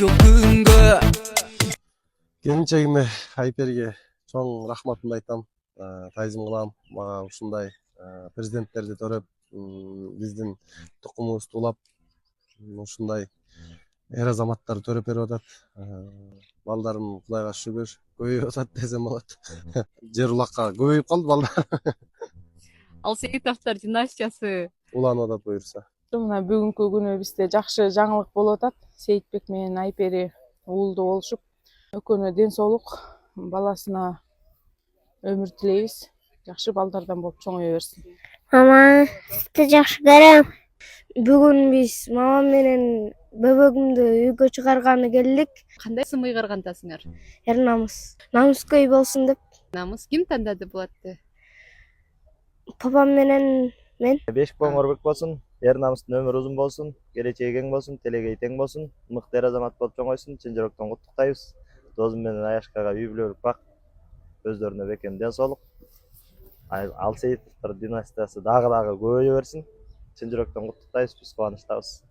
жок күнгө. Келинчегиме Айперге чоң рахматымды айтам. Тайзым кылам. Мага ушундай президенттерди төрөп, биздин тукумубузду улап, ушундай эр азаматтар төрөп берип атат. Балдарым Кудайга шүгүр көбөйүп атат десем болот. Жер улакка көбөйүп калды балдар. Алсейитовдор династиясы Уланып атат буюрса. Мына бүгүнкү күнү бизде жакшы жаңылык болуп атат. Сейитбек менен Айпери уулду болушуп, экөөнүнө ден соолук, баласына өмүр тилейбиз. Жакшы балдардан болуп чоңое берсин. Мама, сизди жакшы көрөм. Бүгүн биз мамам менен бөбөгүмдү үйгө чыгарганы келдик. кандай ысым ыйгаргандасыңар? Эр намыс. Намыскө үй болсун деп. Намыс ким тандады бул атты? Папам менен мен. Бешик Боңорбек болсун, эр намыстын өмүрү узун болсун, келечеги кең болсун, телегей тең болсун, мыкты эр азамат болуп чоңойсун, чын жүрөктөн куттуктайбыз. Досум менен Аяшкага үй бүлөлүк бак, өздөрүнө бекем ден соолук. Алсейитовдор династиясы дагы көбөйө берсин. Чын жүрөктөн куттуктайбыз, биз кубанычтабыз.